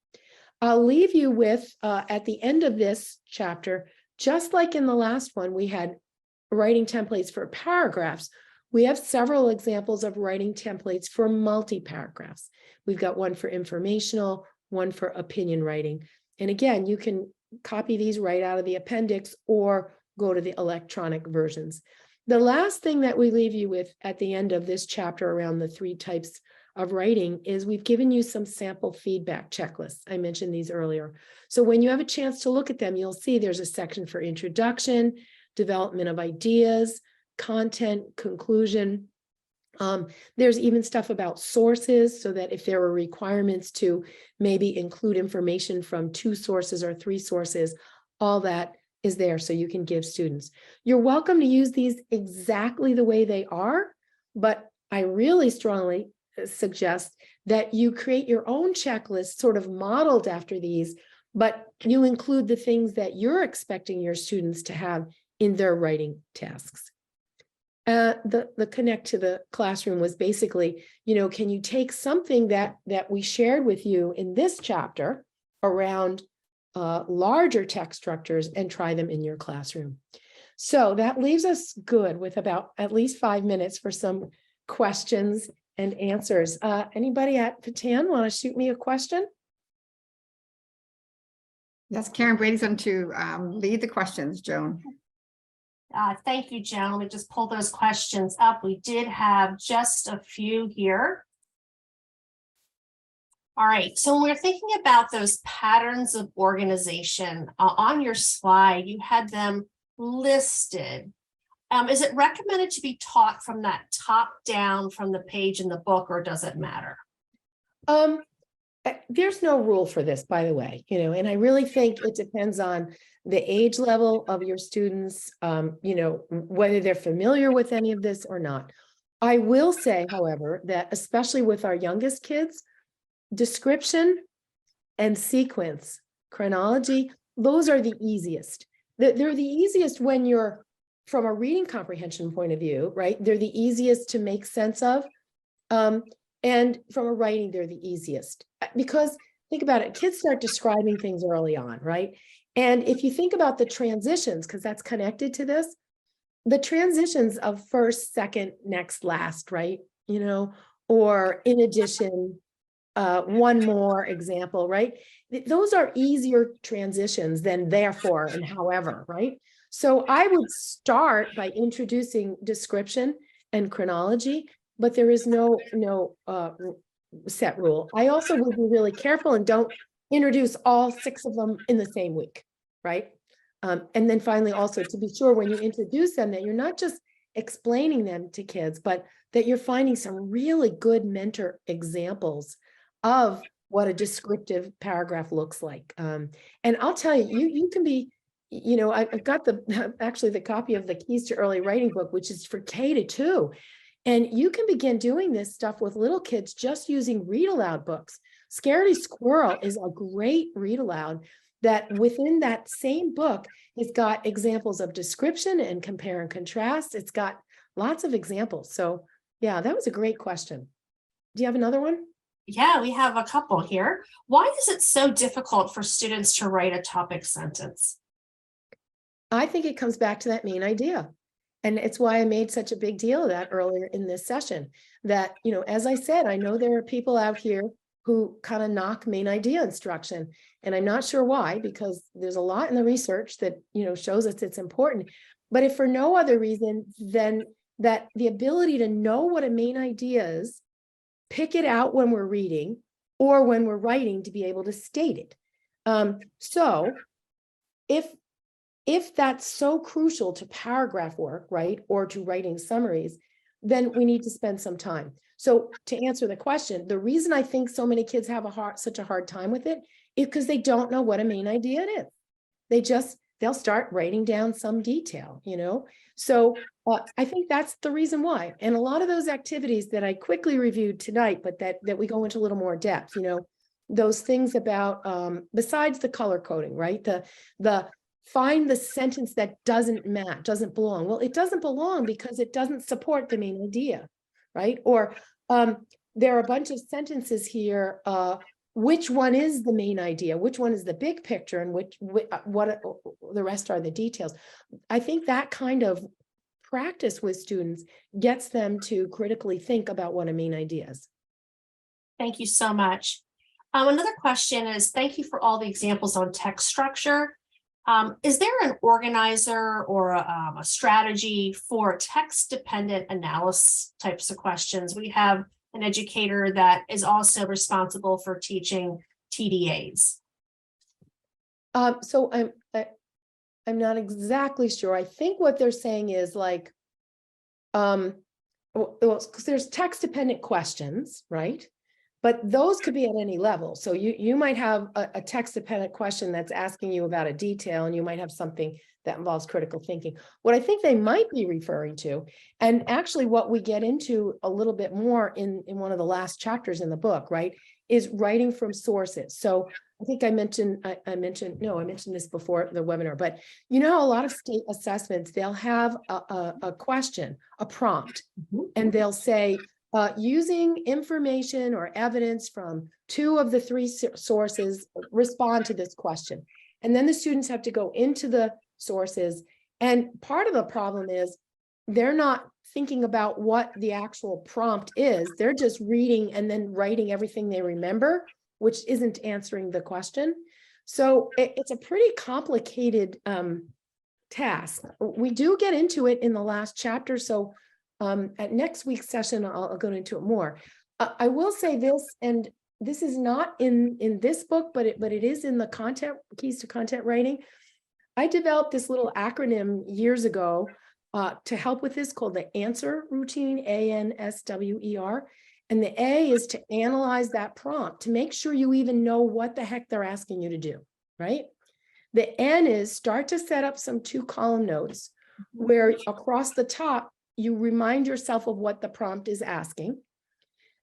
I'll leave you with, at the end of this chapter, just like in the last one, we had writing templates for paragraphs. We have several examples of writing templates for multi-paragraphs. We've got one for informational, one for opinion writing. And again, you can copy these right out of the appendix or go to the electronic versions. The last thing that we leave you with at the end of this chapter around the 3 types of writing is we've given you some sample feedback checklists. I mentioned these earlier. So when you have a chance to look at them, you'll see there's a section for introduction, development of ideas, content, conclusion. There's even stuff about sources, so that if there were requirements to maybe include information from 2 sources or 3 sources, all that is there so you can give students. You're welcome to use these exactly the way they are, but I really strongly suggest that you create your own checklist sort of modeled after these, but you include the things that you're expecting your students to have in their writing tasks. The connect to the classroom was basically, can you take something that we shared with you in this chapter around larger text structures and try them in your classroom? So that leaves us good with about at least 5 minutes for some questions and answers. Anybody at Patan want to shoot me a question? Yes, Karen Brady's going to lead the questions, Joan. Thank you, Joan. Let me just pull those questions up. We did have just a few here. All right, so when we're thinking about those patterns of organization on your slide, you had them listed. Is it recommended to be taught from that top down from the page in the book, or does it matter? There's no rule for this, by the way, and I really think it depends on the age level of your students, whether they're familiar with any of this or not. I will say, however, that especially with our youngest kids, description and sequence, chronology, those are the easiest. They're the easiest when you're from a reading comprehension point of view, right? They're the easiest to make sense of. And from a writing, they're the easiest. Because think about it, kids start describing things early on, right? And if you think about the transitions, because that's connected to this, the transitions of first, second, next, last, right? Or in addition, one more example, right? Those are easier transitions than therefore and however, right? So I would start by introducing description and chronology, but there is no set rule. I also would be really careful and don't introduce all 6 of them in the same week, right? And then finally, also to be sure when you introduce them that you're not just explaining them to kids, but that you're finding some really good mentor examples of what a descriptive paragraph looks like. And I'll tell you, you can be, I've got actually the copy of the Keys to Early Writing book, which is for K-2. And you can begin doing this stuff with little kids just using read aloud books. Scaredy Squirrel is a great read aloud that within that same book, it's got examples of description and compare and contrast. It's got lots of examples. So yeah, that was a great question. Do you have another one? Yeah, we have a couple here. Why is it so difficult for students to write a topic sentence? I think it comes back to that main idea. And it's why I made such a big deal of that earlier in this session, that, as I said, I know there are people out here who kind of knock main idea instruction. And I'm not sure why, because there's a lot in the research that, shows us it's important. But if for no other reason than that the ability to know what a main idea is, pick it out when we're reading or when we're writing to be able to state it. So if that's so crucial to paragraph work, right, or to writing summaries, then we need to spend some time. So to answer the question, the reason I think so many kids have such a hard time with it is because they don't know what a main idea it is. They'll start writing down some detail, So I think that's the reason why. And a lot of those activities that I quickly reviewed tonight, but that we go into a little more depth, those things about, besides the color coding, right? The find the sentence that doesn't match, doesn't belong. Well, it doesn't belong because it doesn't support the main idea, right? Or there are a bunch of sentences here. Which one is the main idea? Which one is the big picture, and what the rest are the details? I think that kind of practice with students gets them to critically think about what a main idea is. Thank you so much. Another question is, thank you for all the examples on text structure. Is there an organizer or a strategy for text-dependent analysis types of questions? We have an educator that is also responsible for teaching TDAs. So I'm not exactly sure. I think what they're saying is like, well, because there's text-dependent questions, right? But those could be at any level. So you might have a text dependent question that's asking you about a detail, and you might have something that involves critical thinking. What I think they might be referring to, and actually what we get into a little bit more in one of the last chapters in the book, right, is writing from sources. So I think I mentioned this before the webinar, but you know, a lot of state assessments, they'll have a question, a prompt, and they'll say, using information or evidence from 2 of the 3 sources, respond to this question. And then the students have to go into the sources. And part of the problem is they're not thinking about what the actual prompt is. They're just reading and then writing everything they remember, which isn't answering the question. So it's a pretty complicated task. We do get into it in the last chapter. So at next week's session, I'll go into it more. I will say this, and this is not in this book, but it is in the content, keys to content writing. I developed this little acronym years ago to help with this, called the ANSWER routine, ANSWER. And the A is to analyze that prompt, to make sure you even know what the heck they're asking you to do, right? The N is start to set up some 2-column notes where across the top, you remind yourself of what the prompt is asking.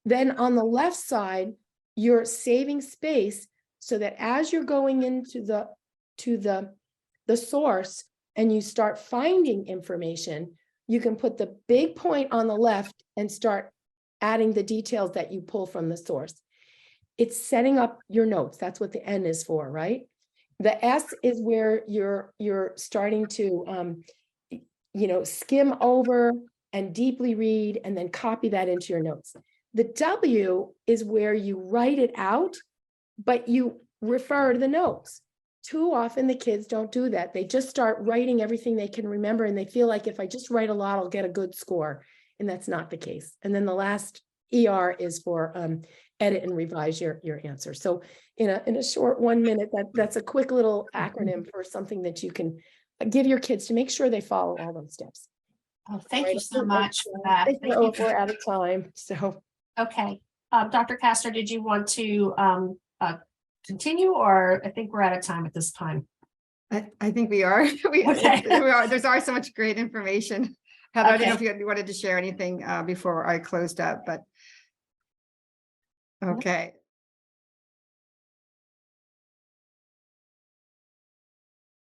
Then on the left side, you're saving space so that as you're going into the source and you start finding information, you can put the big point on the left and start adding the details that you pull from the source. It's setting up your notes. That's what the N is for, right? The S is where you're starting to skim over and deeply read and then copy that into your notes. The W is where you write it out, but you refer to the notes. Too often the kids don't do that. They just start writing everything they can remember, and they feel like if I just write a lot, I'll get a good score. And that's not the case. And then the last ER is for edit and revise your answer. So in a short 1 minute, that's a quick little acronym for something that you can give your kids to make sure they follow all those steps. Oh, thank you so much for that. Thank you. We're out of time. So okay, Dr. Castor, did you want to continue, or I think we're out of time at this time? I think we are. Okay. There's always so much great information. Heather, I don't know Okay. if you wanted to share anything before I closed up, but okay.